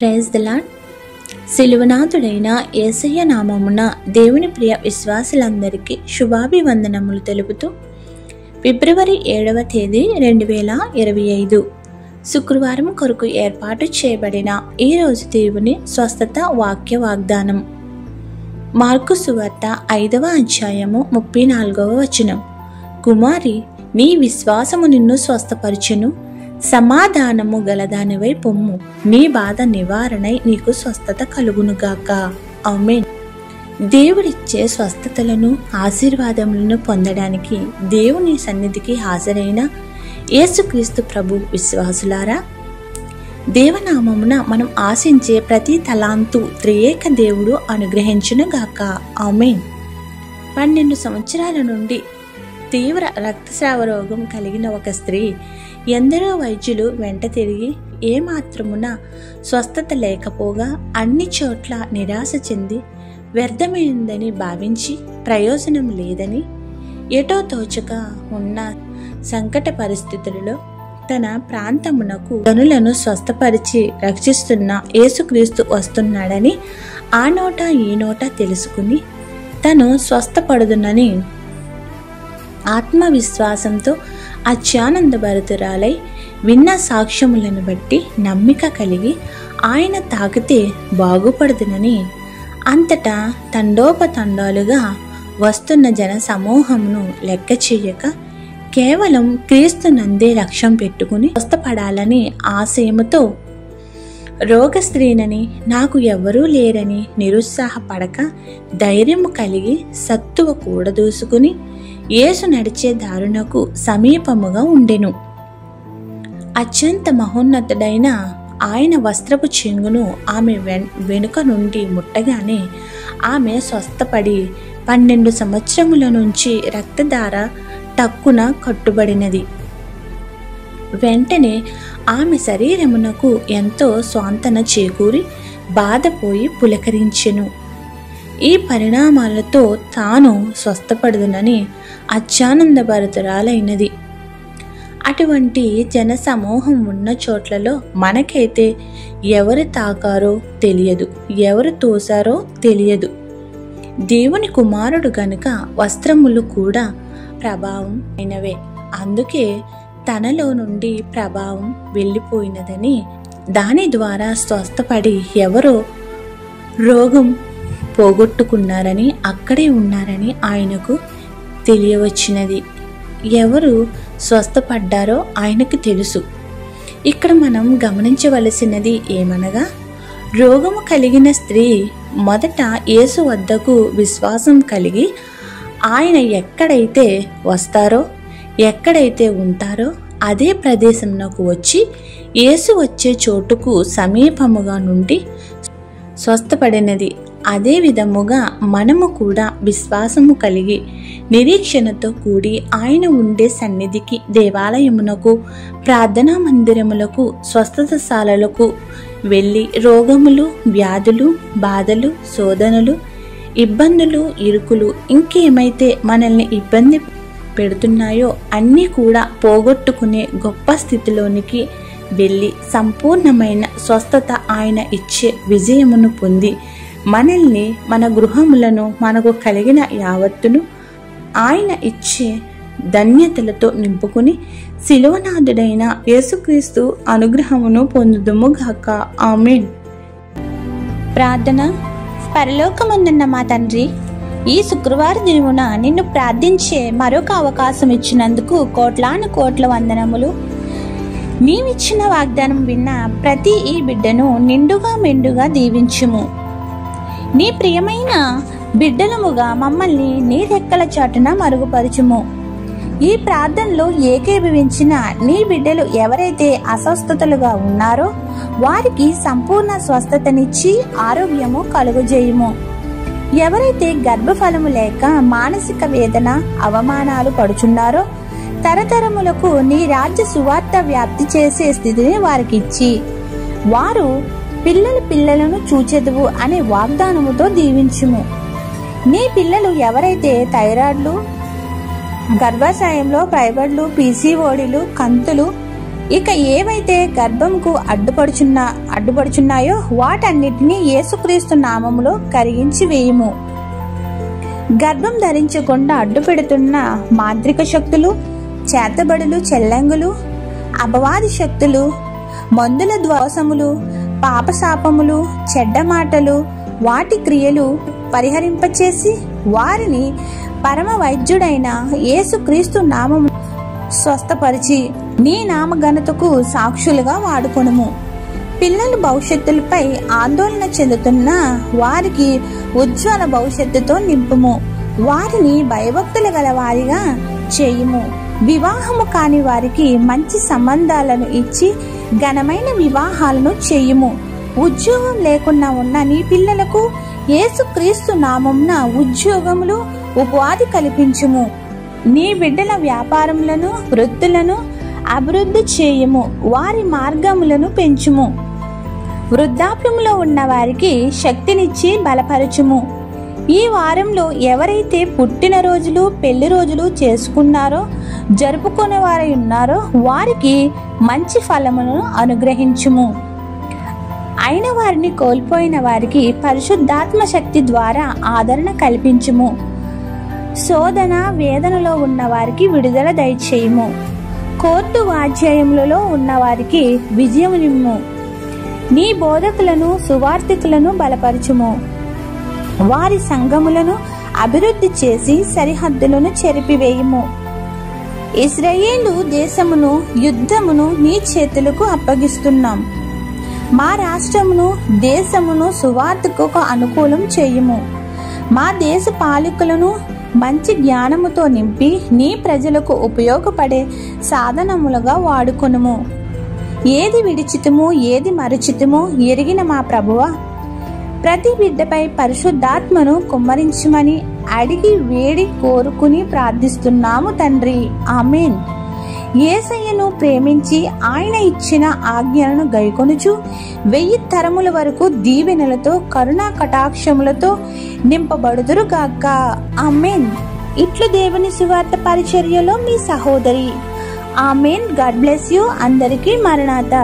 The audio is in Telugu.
Praise the Lord. సిలువనాథుడైన యేసయ్య నామమున దేవుని ప్రియ విశ్వాసులందరికీ శుభాభివందనములు తెలుపుతూ ఫిబ్రవరి 7వ తేదీ 2025 శుక్రవారం కొరకు ఏర్పాటు చేయబడిన ఈ రోజు దేవుని స్వస్థత వాక్య వాగ్దానం. మార్కు సువార్త 5వ అధ్యాయము 34వ వచనం. కుమారి, నీ విశ్వాసము నిన్ను స్వస్థపరచును, సమాధానము గలదానివై పొమ్ము, నీ బాధ నివారణై నీకు స్వస్థత కలుగునుగాక. ఆమేన్. దేవుడిచ్చే స్వస్థతలను, ఆశీర్వాదములను పొందడానికి దేవుని సన్నిధికి హాజరైన యేసుక్రీస్తు ప్రభు విశ్వాసులారా, దేవనామమున మనం ఆశించే ప్రతి తలాంతు త్రియేక దేవుడు అనుగ్రహించునుగాక. ఆమేన్. 12 సంవత్సరాల నుండి తీవ్ర రక్తస్రావ రోగం కలిగిన ఒక స్త్రీ ఎందరో వైద్యులు వెంట తిరిగి ఏమాత్రమున స్వస్థత లేకపోగా అన్ని చోట్ల నిరాశ చెంది వ్యర్థమైందని భావించి ప్రయోజనం లేదని ఎటో తోచక ఉన్న సంకట పరిస్థితులలో తన ప్రాంతమునకు ధనులను స్వస్థపరిచి రక్షిస్తున్న యేసుక్రీస్తు వస్తున్నాడని ఆ నోట ఈ నోట తెలుసుకుని తను స్వస్థపడుదునని ఆత్మవిశ్వాసంతో అత్యానందభరితురాలై విన్న సాక్ష్యములను బట్టి నమ్మిక కలిగి ఆయన తాకితే బాగుపడుదునని అంతటా తండోపతండాలుగా వస్తున్న జన సమూహమును లెక్క చెయ్యక కేవలం క్రీస్తు నందే లక్ష్యం పెట్టుకుని స్వస్థపడాలని ఆశయముతో రోగ స్త్రీనని నాకు ఎవరూ లేరని నిరుత్సాహపడక ధైర్యము కలిగి సత్తువ కూడదూసుకుని యేసు నడిచే దారునకు సమీపముగా ఉండెను. అత్యంత మహోన్నతుడైన ఆయన వస్త్రపు చెంగును ఆమె వెనుక నుండి ముట్టగానే ఆమె స్వస్థపడి 12 సంవత్సరముల నుంచి రక్తధార టక్కున కట్టుబడినది. వెంటనే ఆమె శరీరమునకు ఎంతో స్వాంతన చేకూరి బాధపోయి పులకరించెను. ఈ పరిణామాలతో తాను స్వస్థపడుదునని అత్యానందభరితురాలైనది. అటువంటి జన సమూహం ఉన్న చోట్లలో మనకైతే ఎవరు తాకారో తెలియదు, ఎవరు తోసారో తెలియదు. దేవుని కుమారుడు గనుక వస్త్రములు కూడా ప్రభావం అయినవే. అందుకే తనలో నుండి ప్రభావం వెళ్ళిపోయినదని, దాని ద్వారా స్వస్థపడి ఎవరో రోగం పోగొట్టుకున్నారని, అక్కడే ఉన్నారని ఆయనకు తెలియవచ్చినది. ఎవరు స్వస్థపడ్డారో ఆయనకు తెలుసు. ఇక్కడ మనం గమనించవలసినది ఏమనగా, రోగము కలిగిన స్త్రీ మొదట యేసు వద్దకు విశ్వాసం కలిగి ఆయన ఎక్కడైతే వస్తారో, ఎక్కడైతే ఉంటారో అదే ప్రదేశంలోకి వచ్చి యేసు వచ్చే చోటుకు సమీపముగా నుండి స్వస్థపడినది. అదే విధముగా మనము కూడా విశ్వాసము కలిగి నిరీక్షణతో కూడి ఆయన ఉండే సన్నిధికి, దేవాలయమునకు, ప్రార్థనా మందిరములకు, స్వస్థతశాలలకు వెళ్ళి రోగములు, వ్యాధులు, బాధలు, శోధనలు, ఇబ్బందులు, ఇరుకులు, ఇంకేమైతే మనల్ని ఇబ్బంది పెడుతున్నాయో అన్నీ కూడా పోగొట్టుకునే గొప్ప స్థితిలోనికి వెళ్ళి సంపూర్ణమైన స్వస్థత ఆయన ఇచ్చే విజయమును పొంది మనల్ని, మన గృహములను, మనకు కలిగిన యావత్తును ఆయన ఇచ్చే ధన్యతలతో నింపుకుని సిలువనాథుడైన యేసుక్రీస్తు అనుగ్రహమును పొందుదుముగాక. ఆమేన్. ప్రార్థన. పరలోకమందున్న మా తండ్రి, ఈ శుక్రవారం దినమున నిన్ను ప్రార్థించే మరొక అవకాశం ఇచ్చినందుకు కోట్లాను కోట్ల వందనములు. నీవిచ్చిన వాగ్దానం విన్న ప్రతి ఈ బిడ్డను నిండుగా మెండుగా దీవించుము. నీ ప్రియమైన బిడ్డలముగా మమ్మల్ని నీ రెక్కల చాటున మరుగుపరచుము. ఈ ప్రార్థనలో ఏకీభవించిన నీ బిడ్డలు ఎవరైతే అస్వస్థతలుగా ఉన్నారో వారికి సంపూర్ణ స్వస్థతనిచ్చి ఆరోగ్యము కలుగజేయుము. ఎవరైతే గర్భఫలము లేక మానసిక వేదన, అవమానాలు పడుచున్నారో తరతరములకు నీ రాజ్య సువార్త వ్యాప్తి చేసే స్థితిని వారికి ఇచ్చి వారు పిల్లలను చూచెదువు అనే వాగ్దానముతో దీవించుము. నీ పిల్లలు ఎవరైతే థైరాయిడ్లు, గర్భాశయంలో ఫైబర్లు, పీసీఓడీలు, కంతులు, ఇక ఏవైతే గర్భంకు అడ్డుపడుచున్నాయో వాటన్నిటినీ యేసుక్రీస్తు నామములో కరిగించి వేయుము. గర్భం ధరించకుండా అడ్డుపెడుతున్న మాంత్రిక శక్తులు, చేతబడులు, చెల్లంగులు, అపవాది శక్తులు, మందుల దోషములు, పాపశాపములు, చెడ్డ మాటలు, వాటి క్రియలు పరిహరింపచేసి వారిని పరమ వైద్యుడైన యేసుక్రీస్తు నామము స్వస్థపరిచి నీ నామఘనతకు సాక్షులుగా వాడుకొనుము. పిల్లల భవిష్యత్తులపై ఆందోళన చెందుతున్న వారికి ఉజ్వల భవిష్యత్తుతో నింపుము. వారిని భయభక్తులు గల వారిగా చేయుము. వివాహము కాని వారికి మంచి సంబంధాలను ఇచ్చి ఘనమైన వివాహాలను చేయుము. ఉద్యోగం లేకుండా ఉన్న నీ పిల్లలకు యేసుక్రీస్తు నామమున ఉద్యోగములు, ఉపాధి కల్పించుము. నీ బిడ్డల వ్యాపారములను, వృత్తులను అభివృద్ధి చేయుము. వారి మార్గములను పెంచుము. వృద్ధాప్యములో ఉన్న వారికి శక్తినిచ్చి బలపరచుము. ఈ వారంలో ఎవరైతే పుట్టినరోజులు, పెళ్లి రోజులు చేసుకున్నారో, జరుపుకునే వారై ఉన్నారో వారికి మంచి ఫలమును అనుగ్రహించుము. అయిన వారిని కోల్పోయిన వారికి పరిశుద్ధాత్మ శక్తి ద్వారా ఆదరణ కల్పించుము. శోధన, వేదనలో ఉన్న వారికి విడుదల దయచేయుము. కోర్టు వాధ్యాయములలో ఉన్న వారికి విజయమునిమ్ము. నీ బోధకులను, సువార్తికులను బలపరచుము. వారి సంఘములను అభివృద్ధి చేసి సరిహద్దులను చెరిపివేయుము. ఇశ్రాయేలు దేశమును, యుద్ధమును నీ చేతులకు అప్పగిస్తున్నాం. మా రాష్ట్రమును, దేశమును సువార్తకు అనుకూలం చేయుము. మా దేశ పాలకులను మంచి జ్ఞానముతో నింపి నీ ప్రజలకు ఉపయోగపడే సాధనములుగా వాడుకొనుము. ఏది విడిచితము, ఏది మరచితము ఎరిగిన మా ప్రభువా, ప్రతి బిడ్డపై పరిశుద్ధాత్మను కుమ్మరించమని అడిగి వేడి కోరుకుని ప్రార్థిస్తున్నాము తండ్రి. ఆమేన్. యేసయ్యను ప్రేమించి ఆయన ఇచ్చిన ఆజ్ఞలను గైకొనుచు 1000 తరముల వరకు దీవెనలతో, కరుణా కటాక్షములతో నింపబడుదురుగాక. ఆమేన్. ఇట్లు దేవుని సువార్త పరిచర్యలో మీ సహోదరి. ఆమేన్. God bless you. అందరికీ మరణాత.